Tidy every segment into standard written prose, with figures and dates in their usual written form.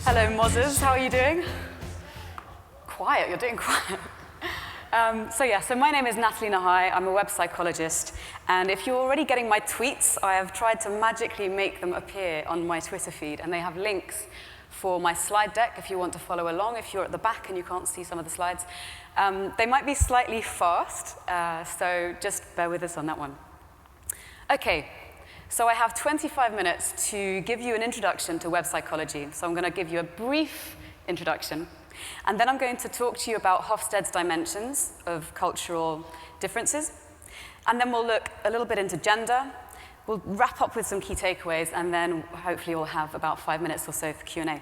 Hello, Mozzers. How are you doing? Quiet. You're doing quiet. So my name is Nathalie Nahai. I'm a web psychologist. And if you're already getting my tweets, I have tried to magically make them appear on my Twitter feed. And they have links for my slide deck if you want to follow along, if you're at the back and you can't see some of the slides. They might be slightly fast, so just bear with us on that one. OK, so I have 25 minutes to give you an introduction to web psychology. So I'm going to give you a brief introduction. And then I'm going to talk to you about Hofstede's dimensions of cultural differences. And then we'll look a little bit into gender. We'll wrap up with some key takeaways, and then hopefully we'll have about 5 minutes or so for Q&A.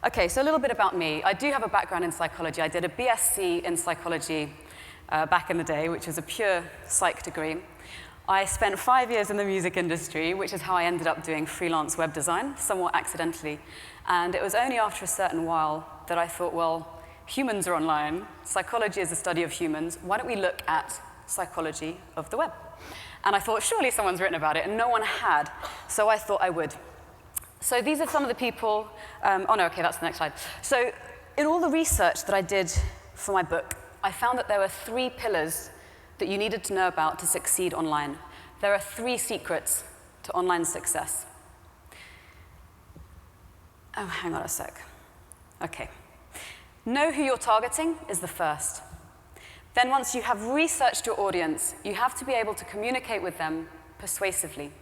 OK, so a little bit about me. I do have a background in psychology. I did a BSc in psychology back in the day, which was a pure psych degree. I spent 5 years in the music industry, which is how I ended up doing freelance web design, somewhat accidentally. And it was only after a certain while that I thought, well, humans are online. Psychology is the study of humans. Why don't we look at psychology of the web? And I thought, surely someone's written about it, and no one had. So I thought I would. So these are some of the people. Oh, no, OK, that's the next slide. So in all the research that I did for my book, I found that there were 3 pillars that you needed to know about to succeed online. There are 3 secrets to online success. Oh, hang on a sec. OK. Know who you're targeting is the first. Then once you have researched your audience, you have to be able to communicate with them persuasively.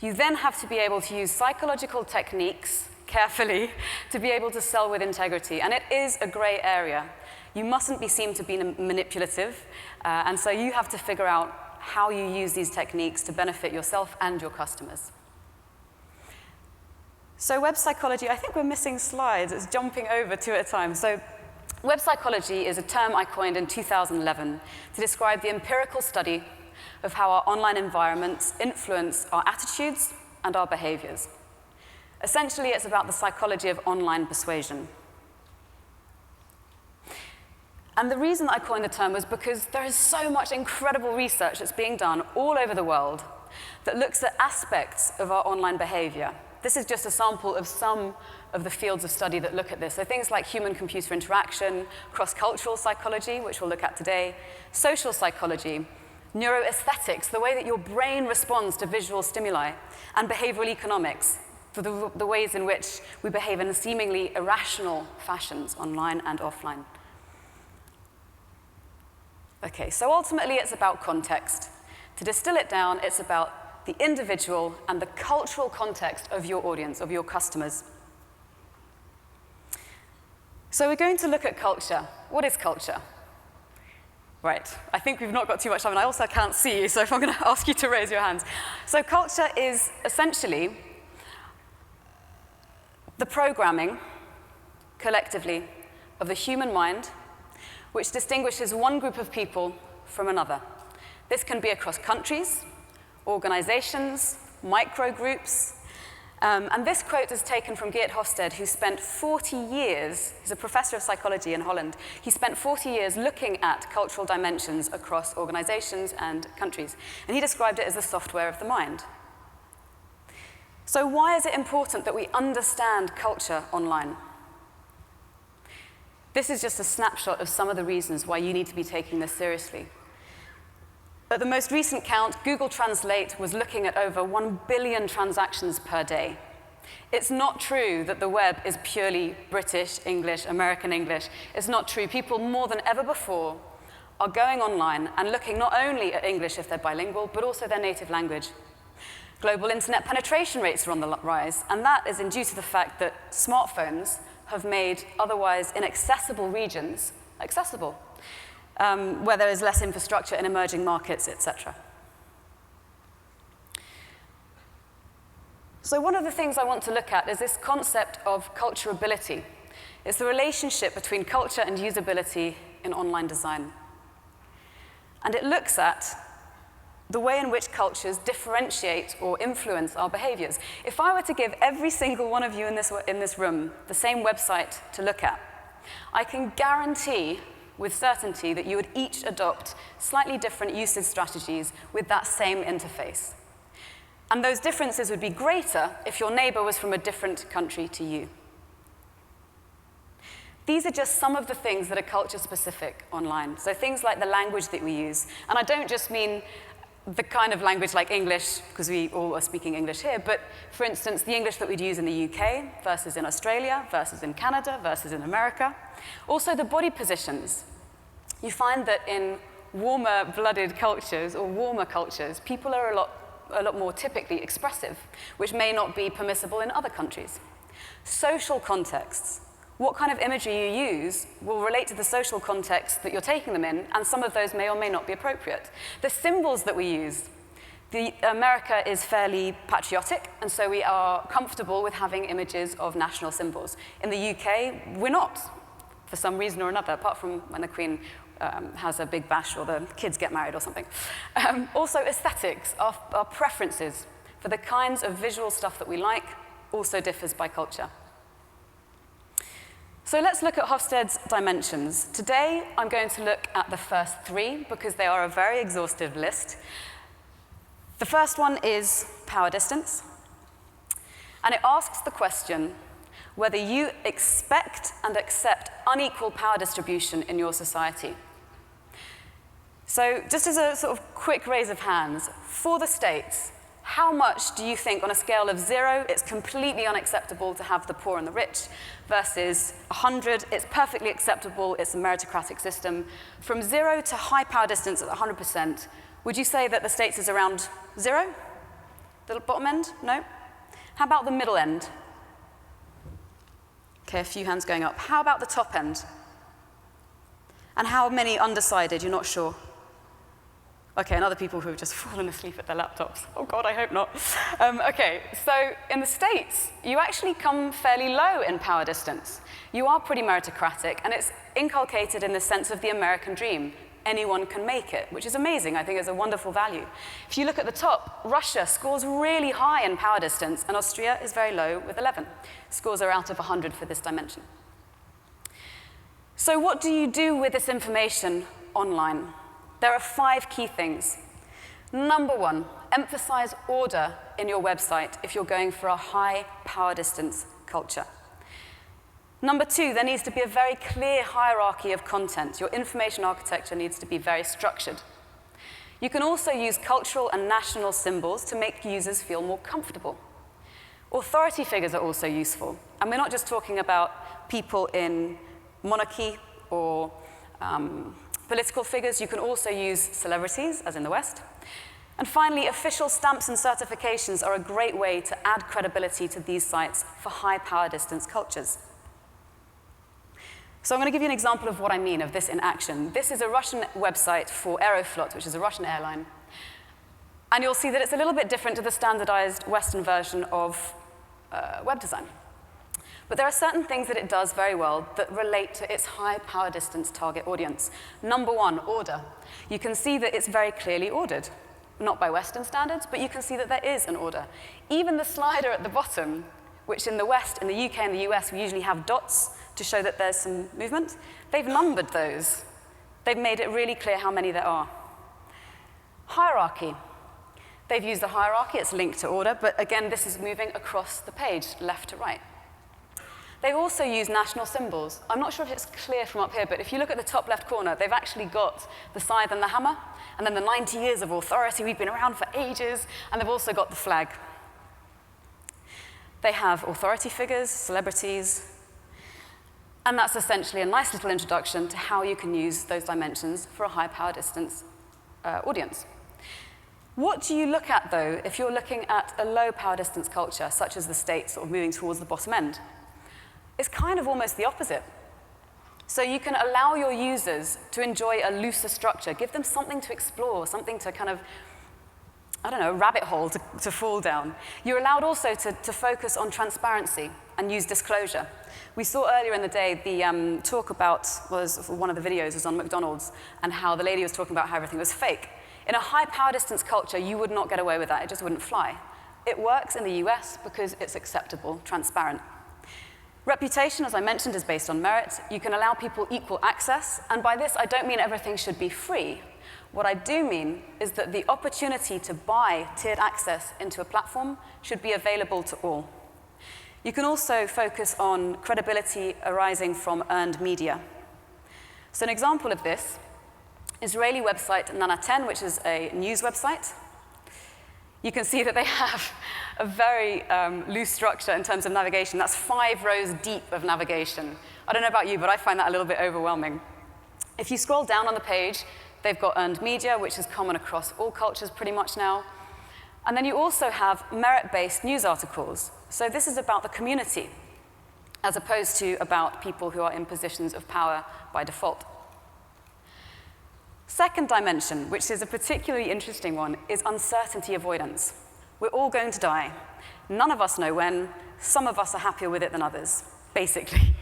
You then have to be able to use psychological techniques carefully to be able to sell with integrity. And it is a gray area. You mustn't be seen to be manipulative, and so you have to figure out how you use these techniques to benefit yourself and your customers. So web psychology, I think we're missing slides. It's jumping over 2 at a time. So web psychology is a term I coined in 2011 to describe the empirical study of how our online environments influence our attitudes and our behaviors. Essentially, it's about the psychology of online persuasion. And the reason I coined the term was because there is so much incredible research that's being done all over the world that looks at aspects of our online behavior. This is just a sample of some of the fields of study that look at this. So things like human-computer interaction, cross-cultural psychology, which we'll look at today, social psychology, neuroaesthetics, the way that your brain responds to visual stimuli, and behavioral economics, the ways in which we behave in seemingly irrational fashions online and offline. OK, so ultimately it's about context. To distill it down, it's about the individual and the cultural context of your audience, of your customers. So we're going to look at culture. What is culture? Right, I think we've not got too much time, and I also can't see you, so if I'm going to ask you to raise your hands. So culture is essentially the programming, collectively, of the human mind, which distinguishes one group of people from another. This can be across countries, organizations, microgroups. And this quote is taken from Geert Hofstede, who spent 40 years, he's a professor of psychology in Holland, he spent 40 years looking at cultural dimensions across organizations and countries. And he described it as the software of the mind. So why is it important that we understand culture online? This is just a snapshot of some of the reasons why you need to be taking this seriously. At the most recent count, Google Translate was looking at over 1 billion transactions per day. It's not true that the web is purely British English, American English. It's not true. People more than ever before are going online and looking not only at English if they're bilingual, but also their native language. Global internet penetration rates are on the rise, and that is due to the fact that smartphones have made otherwise inaccessible regions accessible, where there is less infrastructure in emerging markets, etc. So one of the things I want to look at is this concept of culturability. It's the relationship between culture and usability in online design. And it looks at the way in which cultures differentiate or influence our behaviors. If I were to give every single one of you in this room the same website to look at, I can guarantee with certainty that you would each adopt slightly different usage strategies with that same interface. And those differences would be greater if your neighbor was from a different country to you. These are just some of the things that are culture-specific online. So things like the language that we use. And I don't just mean the kind of language like English, because we all are speaking English here, but for instance, the English that we'd use in the UK versus in Australia, versus in Canada, versus in America. Also the body positions. You find that in warmer-blooded cultures or warmer cultures, people are a lot more typically expressive, which may not be permissible in other countries. Social contexts. What kind of imagery you use will relate to the social context that you're taking them in, and some of those may or may not be appropriate. The symbols that we use. America is fairly patriotic, and so we are comfortable with having images of national symbols. In the UK, we're not, for some reason or another, apart from when the Queen has a big bash or the kids get married or something. Also, aesthetics, our preferences for the kinds of visual stuff that we like also differs by culture. So let's look at Hofstede's dimensions. Today, I'm going to look at the first three because they are a very exhaustive list. The first one is power distance. And it asks the question whether you expect and accept unequal power distribution in your society. So just as a sort of quick raise of hands, for the states, how much do you think, on a scale of 0, it's completely unacceptable to have the poor and the rich, versus 100, it's perfectly acceptable, it's a meritocratic system? From 0 to high power distance at 100%, would you say that the States is around 0? The bottom end? No? How about the middle end? Okay, a few hands going up. How about the top end? And how many undecided? You're not sure? Okay, and other people who have just fallen asleep at their laptops. Oh God, I hope not. Okay, so in the States, you actually come fairly low in power distance. You are pretty meritocratic, and it's inculcated in the sense of the American dream. Anyone can make it, which is amazing. I think it's a wonderful value. If you look at the top, Russia scores really high in power distance, and Austria is very low with 11. Scores are out of 100 for this dimension. So what do you do with this information online? There are 5 key things. Number 1, emphasize order in your website if you're going for a high power distance culture. Number 2, there needs to be a very clear hierarchy of content. Your information architecture needs to be very structured. You can also use cultural and national symbols to make users feel more comfortable. Authority figures are also useful. And we're not just talking about people in monarchy or political figures. You can also use celebrities, as in the West. And finally, official stamps and certifications are a great way to add credibility to these sites for high power distance cultures. So I'm going to give you an example of what I mean of this in action. This is a Russian website for Aeroflot, which is a Russian airline. And you'll see that it's a little bit different to the standardized Western version of web design. But there are certain things that it does very well that relate to its high power distance target audience. Number 1, order. You can see that it's very clearly ordered. Not by Western standards, but you can see that there is an order. Even the slider at the bottom, which in the West, in the UK and the US, we usually have dots to show that there's some movement. They've numbered those. They've made it really clear how many there are. Hierarchy. They've used the hierarchy, it's linked to order, but again, this is moving across the page, left to right. They've also used national symbols. I'm not sure if it's clear from up here, but if you look at the top left corner, they've actually got the scythe and the hammer, and then the 90 years of authority, we've been around for ages, and they've also got the flag. They have authority figures, celebrities, and that's essentially a nice little introduction to how you can use those dimensions for a high power distance audience. What do you look at, though, if you're looking at a low power distance culture, such as the States, sort of moving towards the bottom end? It's kind of almost the opposite. So you can allow your users to enjoy a looser structure, give them something to explore, something to kind of, I don't know, a rabbit hole to fall down. You're allowed also to focus on transparency and use disclosure. We saw earlier in the day the talk about, one of the videos was on McDonald's, and how the lady was talking about how everything was fake. In a high power distance culture, you would not get away with that. It just wouldn't fly. It works in the US because it's acceptable, transparent. Reputation, as I mentioned, is based on merit. You can allow people equal access, and by this I don't mean everything should be free. What I do mean is that the opportunity to buy tiered access into a platform should be available to all. You can also focus on credibility arising from earned media. So an example of this, Israeli website Nana 10, which is a news website. You can see that they have a very loose structure in terms of navigation. That's 5 rows deep of navigation. I don't know about you, but I find that a little bit overwhelming. If you scroll down on the page, they've got earned media, which is common across all cultures pretty much now. And then you also have merit-based news articles. So this is about the community, as opposed to about people who are in positions of power by default. Second dimension, which is a particularly interesting one, is uncertainty avoidance. We're all going to die. None of us know when. Some of us are happier with it than others, basically.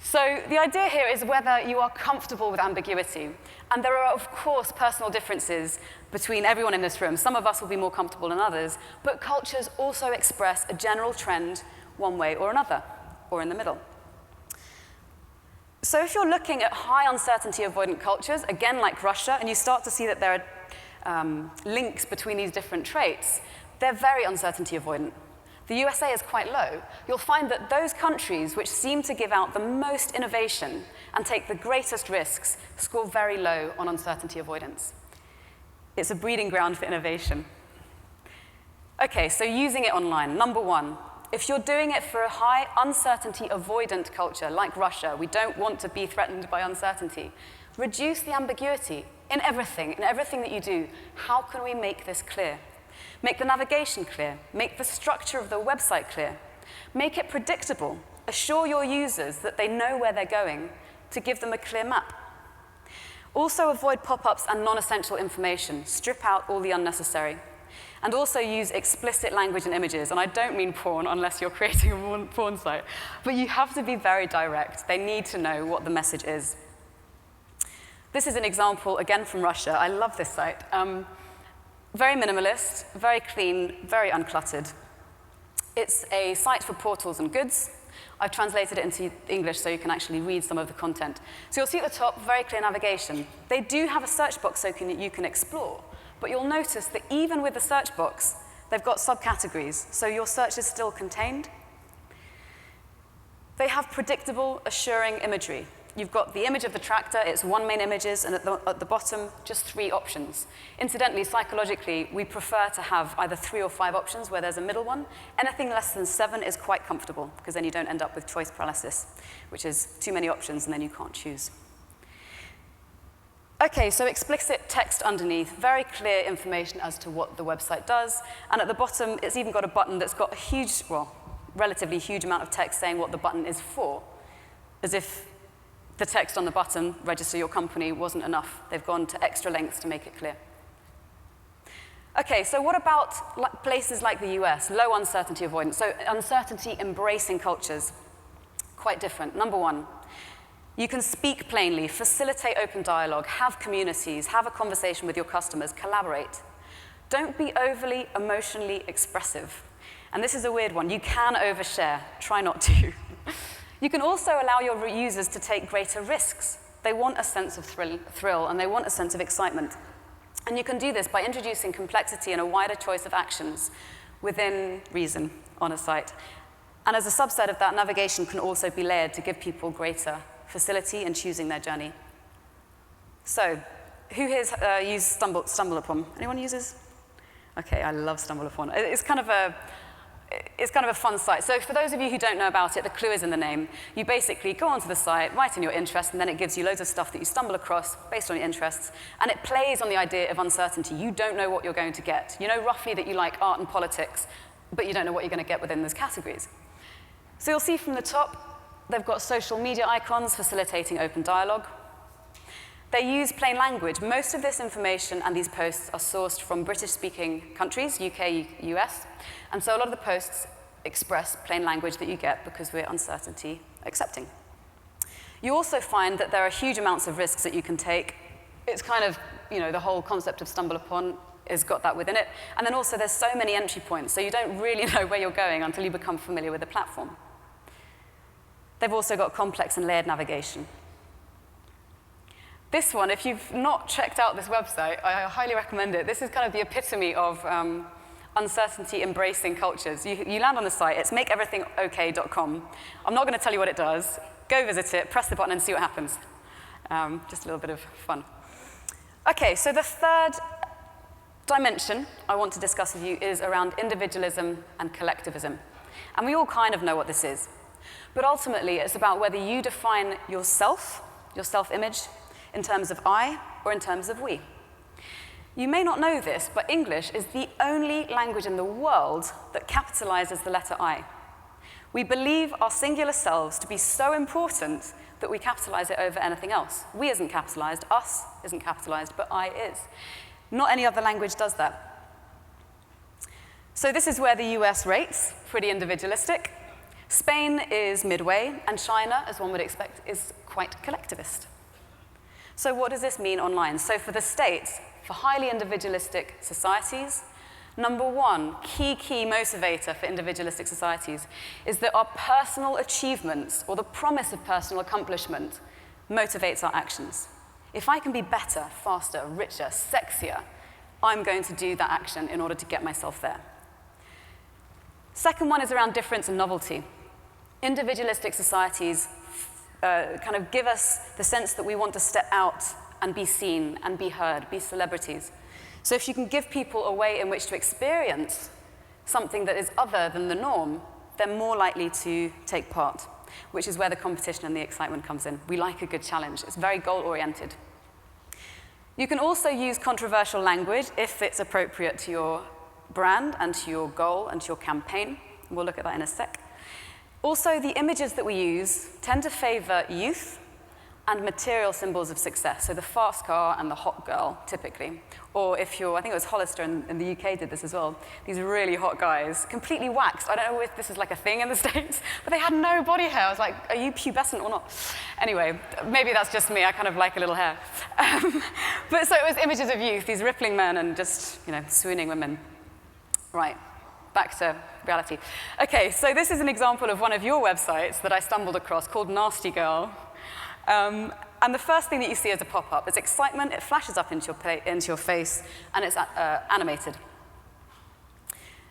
So the idea here is whether you are comfortable with ambiguity. And there are, of course, personal differences between everyone in this room. Some of us will be more comfortable than others, but cultures also express a general trend one way or another, or in the middle. So if you're looking at high uncertainty avoidant cultures, again like Russia, and you start to see that there are links between these different traits, they're very uncertainty avoidant. The USA is quite low. You'll find that those countries which seem to give out the most innovation and take the greatest risks score very low on uncertainty avoidance. It's a breeding ground for innovation. Okay, so using it online. Number one, if you're doing it for a high uncertainty avoidant culture like Russia, we don't want to be threatened by uncertainty. Reduce the ambiguity in everything that you do. How can we make this clear? Make the navigation clear. Make the structure of the website clear. Make it predictable. Assure your users that they know where they're going to give them a clear map. Also avoid pop-ups and non-essential information. Strip out all the unnecessary. And also use explicit language and images. And I don't mean porn unless you're creating a porn site. But you have to be very direct. They need to know what the message is. This is an example, again, from Russia. I love this site. Very minimalist, very clean, very uncluttered. It's a site for portals and goods. I've translated it into English so you can actually read some of the content. So you'll see at the top, very clear navigation. They do have a search box so you can explore, but you'll notice that even with the search box, they've got subcategories, so your search is still contained. They have predictable, assuring imagery. You've got the image of the tractor, it's one main images, and at the bottom, just 3 options. Incidentally, psychologically, we prefer to have either 3 or 5 options where there's a middle one. Anything less than 7 is quite comfortable, because then you don't end up with choice paralysis, which is too many options and then you can't choose. Okay, so explicit text underneath, very clear information as to what the website does, and at the bottom, it's even got a button that's got a huge, well, relatively huge amount of text saying what the button is for, as if the text on the button, register your company, wasn't enough. They've gone to extra lengths to make it clear. Okay, so what about places like the US? Low uncertainty avoidance. So uncertainty embracing cultures. Quite different. Number one, you can speak plainly, facilitate open dialogue, have communities, have a conversation with your customers, collaborate. Don't be overly emotionally expressive. And this is a weird one. You can overshare. Try not to. You can also allow your users to take greater risks. They want a sense of thrill, and they want a sense of excitement. And you can do this by introducing complexity and a wider choice of actions within reason on a site. And as a subset of that, navigation can also be layered to give people greater facility in choosing their journey. So, who here's used StumbleUpon? Anyone uses? Okay, I love StumbleUpon. It's kind of a fun site. So for those of you who don't know about it, the clue is in the name. You basically go onto the site, write in your interest, and then it gives you loads of stuff that you stumble across based on your interests, and it plays on the idea of uncertainty. You don't know what you're going to get. You know roughly that you like art and politics, but you don't know what you're going to get within those categories. So you'll see from the top, they've got social media icons facilitating open dialogue. They use plain language. Most of this information and these posts are sourced from British-speaking countries, UK, US, and so a lot of the posts express plain language that you get because we're uncertainty accepting. You also find that there are huge amounts of risks that you can take. It's kind of, the whole concept of StumbleUpon has got that within it. And then also there's so many entry points, so you don't really know where you're going until you become familiar with the platform. They've also got complex and layered navigation. This one, if you've not checked out this website, I highly recommend it. This is kind of the epitome of uncertainty-embracing cultures. You land on the site, it's makeeverythingok.com. I'm not going to tell you what it does. Go visit it, press the button, and see what happens. Just a little bit of fun. Okay, so the third dimension I want to discuss with you is around individualism and collectivism. And we all kind of know what this is. But ultimately, it's about whether you define yourself, your self-image, in terms of I or in terms of we. You may not know this, but English is the only language in the world that capitalizes the letter I. We believe our singular selves to be so important that we capitalize it over anything else. We isn't capitalized, us isn't capitalized, but I is. Not any other language does that. So this is where the US rates, pretty individualistic. Spain is midway, and China, as one would expect, is quite collectivist. So what does this mean online? So for the States, for highly individualistic societies, number one, key motivator for individualistic societies is that our personal achievements, or the promise of personal accomplishment, motivates our actions. If I can be better, faster, richer, sexier, I'm going to do that action in order to get myself there. Second one is around difference and novelty. Individualistic societies kind of give us the sense that we want to step out and be seen and be heard, be celebrities. So if you can give people a way in which to experience something that is other than the norm, they're more likely to take part, which is where the competition and the excitement comes in. We like a good challenge. It's very goal-oriented. You can also use controversial language if it's appropriate to your brand and to your goal and to your campaign. We'll look at that in a sec. Also, the images that we use tend to favor youth and material symbols of success, so the fast car and the hot girl, typically. Or if you're, I think it was Hollister in the UK did this as well, these really hot guys, completely waxed. I don't know if this is like a thing in the States, but they had no body hair. I was like, are you pubescent or not? Anyway, maybe that's just me. I kind of like a little hair. But so it was images of youth, these rippling men and just, swooning women. Right, back to reality. Okay, so this is an example of one of your websites that I stumbled across called Nasty Girl. And the first thing that you see as a pop-up is excitement. It flashes up into your face, and it's animated.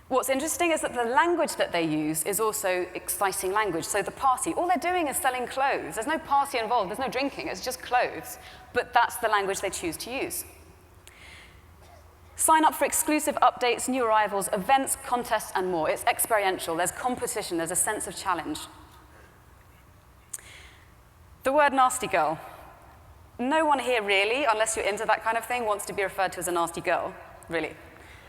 What's interesting is that the language that they use is also exciting language. So the party, all they're doing is selling clothes. There's no party involved. There's no drinking. It's just clothes. But that's the language they choose to use. Sign up for exclusive updates, new arrivals, events, contests, and more. It's experiential. There's competition. There's a sense of challenge. The word nasty girl. No one here really, unless you're into that kind of thing, wants to be referred to as a nasty girl, really.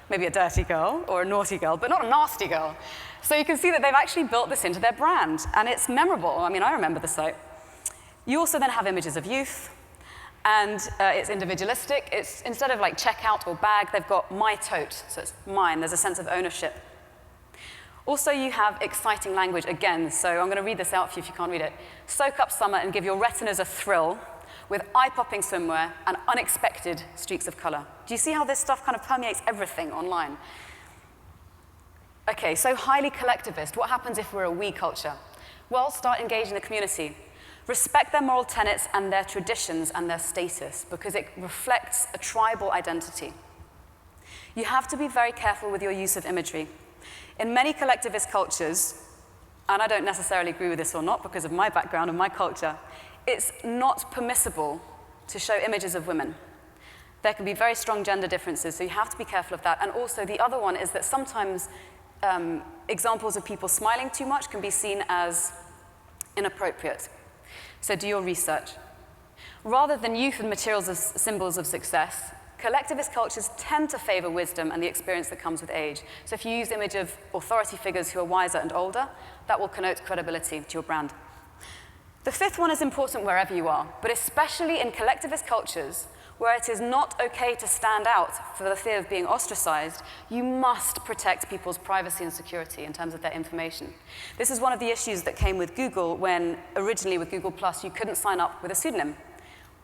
Maybe a dirty girl or a naughty girl, but not a nasty girl. So you can see that they've actually built this into their brand, and it's memorable. I mean, I remember the site. You also then have images of youth, and it's individualistic. It's instead of like checkout or bag, they've got my tote, so it's mine. There's a sense of ownership. Also, you have exciting language again, so I'm going to read this out for you if you can't read it. Soak up summer and give your retinas a thrill with eye-popping swimwear and unexpected streaks of color. Do you see how this stuff kind of permeates everything online? Okay, so highly collectivist. What happens if we're a we culture? Well, start engaging the community. Respect their moral tenets and their traditions and their status, because it reflects a tribal identity. You have to be very careful with your use of imagery. In many collectivist cultures, and I don't necessarily agree with this or not because of my background and my culture, it's not permissible to show images of women. There can be very strong gender differences, so you have to be careful of that. And also the other one is that sometimes examples of people smiling too much can be seen as inappropriate. So do your research. Rather than youth and materials as symbols of success, collectivist cultures tend to favor wisdom and the experience that comes with age. So if you use the image of authority figures who are wiser and older, that will connote credibility to your brand. The fifth one is important wherever you are, but especially in collectivist cultures where it is not okay to stand out for the fear of being ostracized, you must protect people's privacy and security in terms of their information. This is one of the issues that came with Google when originally with Google+, you couldn't sign up with a pseudonym.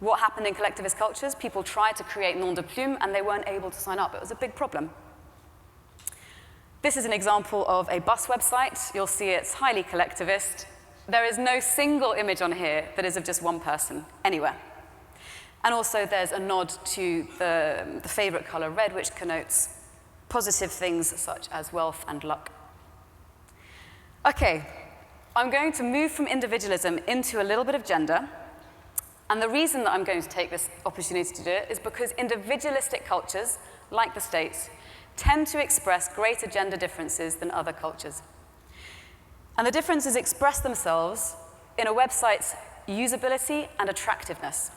What happened in collectivist cultures? People tried to create nom de plume and they weren't able to sign up. It was a big problem. This is an example of a bus website. You'll see it's highly collectivist. There is no single image on here that is of just one person anywhere. And also there's a nod to the favorite color red, which connotes positive things such as wealth and luck. Okay, I'm going to move from individualism into a little bit of gender. And the reason that I'm going to take this opportunity to do it is because individualistic cultures, like the States, tend to express greater gender differences than other cultures. And the differences express themselves in a website's usability and attractiveness.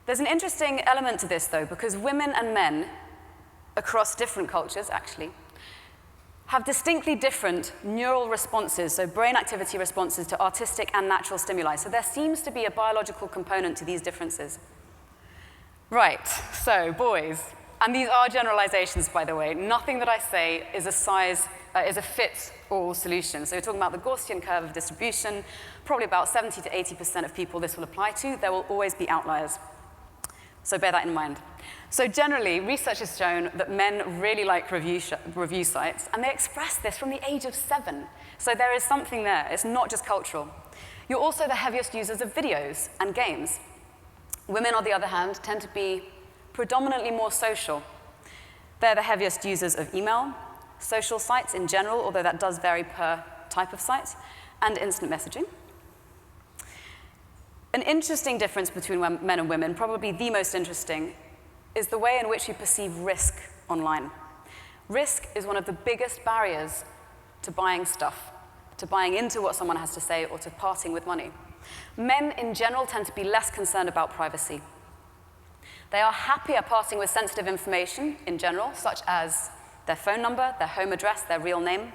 There's an interesting element to this, though, because women and men across different cultures, actually, have distinctly different neural responses, so brain activity responses to artistic and natural stimuli. So there seems to be a biological component to these differences. Right, so boys, and these are generalizations, by the way. Nothing that I say is a fit-all solution. So we're talking about the Gaussian curve of distribution. Probably about 70 to 80% of people this will apply to. There will always be outliers. So bear that in mind. So generally, research has shown that men really like review sites, and they express this from the age of 7. So there is something there. It's not just cultural. You're also the heaviest users of videos and games. Women, on the other hand, tend to be predominantly more social. They're the heaviest users of email, social sites in general, although that does vary per type of site, and instant messaging. An interesting difference between men and women, probably the most interesting, is the way in which we perceive risk online. Risk is one of the biggest barriers to buying stuff, to buying into what someone has to say, or to parting with money. Men, in general, tend to be less concerned about privacy. They are happier parting with sensitive information, in general, such as their phone number, their home address, their real name,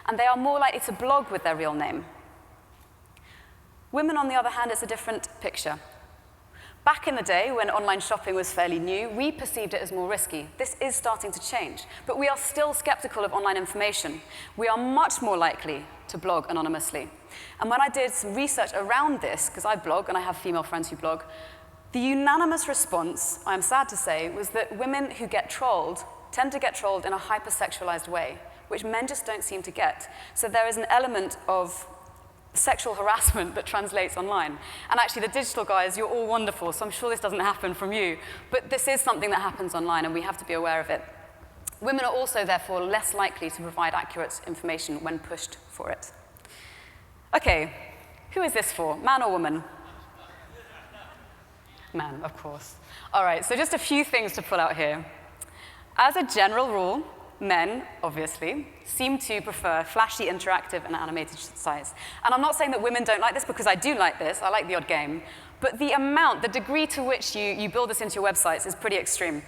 and they are more likely to blog with their real name. Women, on the other hand, it's a different picture. Back in the day, when online shopping was fairly new, we perceived it as more risky. This is starting to change, but we are still skeptical of online information. We are much more likely to blog anonymously. And when I did some research around this, because I blog and I have female friends who blog, the unanimous response, I'm sad to say, was that women who get trolled tend to get trolled in a hypersexualized way, which men just don't seem to get. So there is an element of sexual harassment that translates online. And actually, the digital guys, you're all wonderful, so I'm sure this doesn't happen from you. But this is something that happens online, and we have to be aware of it. Women are also, therefore, less likely to provide accurate information when pushed for it. Okay, who is this for? Man or woman? Man, of course. All right, so just a few things to pull out here. As a general rule, men, obviously, seem to prefer flashy, interactive, and animated sites. And I'm not saying that women don't like this, because I do like this. I like the odd game. But the degree to which you build this into your websites is pretty extreme.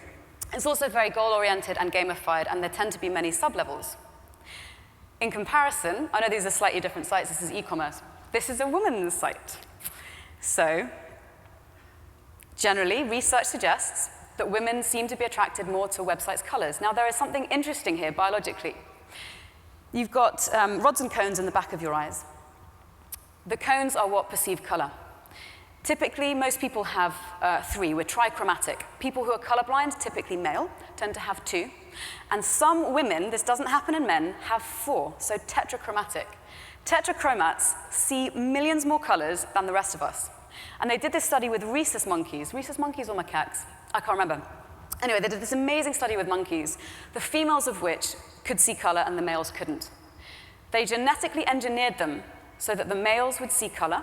It's also very goal-oriented and gamified, and there tend to be many sub-levels. In comparison, I know these are slightly different sites. This is e-commerce. This is a woman's site. So, generally, research suggests that women seem to be attracted more to a website's colors. Now, there is something interesting here biologically. You've got rods and cones in the back of your eyes. The cones are what perceive color. Typically, most people have 3. We're trichromatic. People who are colorblind, typically male, tend to have 2. And some women, this doesn't happen in men, have 4, so tetrachromatic. Tetrachromats see millions more colors than the rest of us. And they did this study with rhesus monkeys. Rhesus monkeys or macaques? I can't remember. Anyway, they did this amazing study with monkeys, the females of which could see color and the males couldn't. They genetically engineered them so that the males would see color,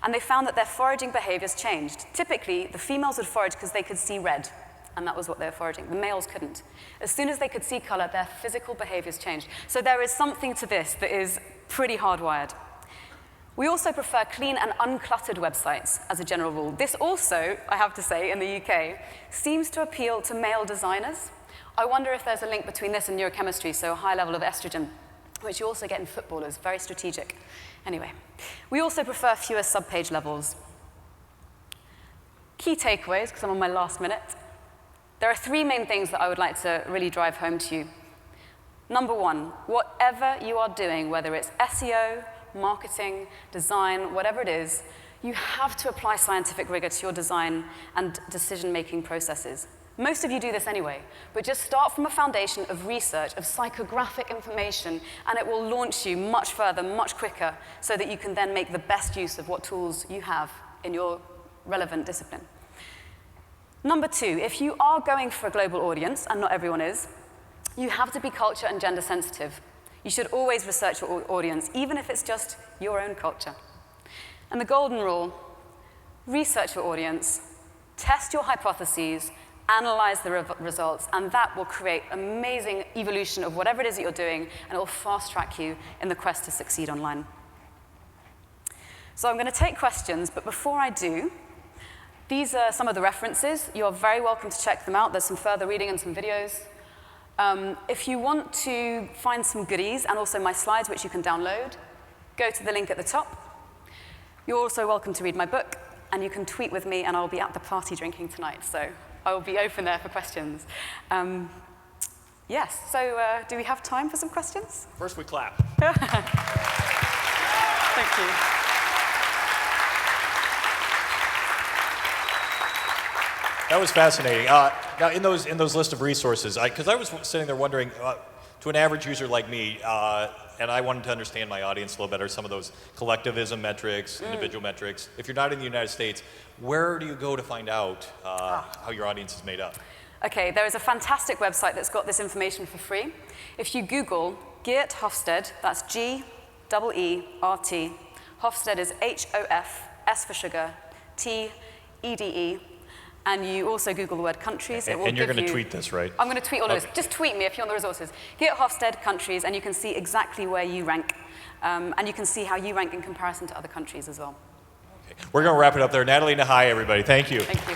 and they found that their foraging behaviors changed. Typically, the females would forage because they could see red, and that was what they were foraging. The males couldn't. As soon as they could see color, their physical behaviors changed. So there is something to this that is pretty hardwired. We also prefer clean and uncluttered websites as a general rule. This also, I have to say, in the UK, seems to appeal to male designers. I wonder if there's a link between this and neurochemistry, so a high level of estrogen, which you also get in footballers, very strategic. Anyway, we also prefer fewer subpage levels. Key takeaways, because I'm on my last minute. There are 3 main things that I would like to really drive home to you. Number 1, whatever you are doing, whether it's SEO, marketing, design, whatever it is, you have to apply scientific rigor to your design and decision-making processes. Most of you do this anyway, but just start from a foundation of research, of psychographic information, and it will launch you much further, much quicker, so that you can then make the best use of what tools you have in your relevant discipline. Number 2, if you are going for a global audience, and not everyone is, you have to be culture and gender sensitive. You should always research your audience, even if it's just your own culture. And the golden rule, research your audience, test your hypotheses, analyze the results, and that will create amazing evolution of whatever it is that you're doing, and it will fast-track you in the quest to succeed online. So I'm going to take questions, but before I do, these are some of the references. You're very welcome to check them out. There's some further reading and some videos. If you want to find some goodies, and also my slides, which you can download, go to the link at the top. You're also welcome to read my book, and you can tweet with me, and I'll be at the party drinking tonight, so I will be open there for questions. Yes, so do we have time for some questions? First, we clap. Thank you. That was fascinating. Now, in those list of resources, because I was sitting there wondering, to an average user like me, and I wanted to understand my audience a little better, some of those collectivism metrics, individual metrics. If you're not in the United States, where do you go to find out how your audience is made up? Okay, there is a fantastic website that's got this information for free. If you Google Geert Hofstede, that's G-E-E-R-T. Hofstede is H-O-F, S for sugar, T-E-D-E. And you also Google the word countries. And you're going to tweet this, right? I'm going to tweet all of this. Just tweet me if you're on the resources. Geert Hofstede, countries, and you can see exactly where you rank. And you can see how you rank in comparison to other countries as well. Okay. We're going to wrap it up there. Nathalie Nahai, everybody. Thank you. Thank you.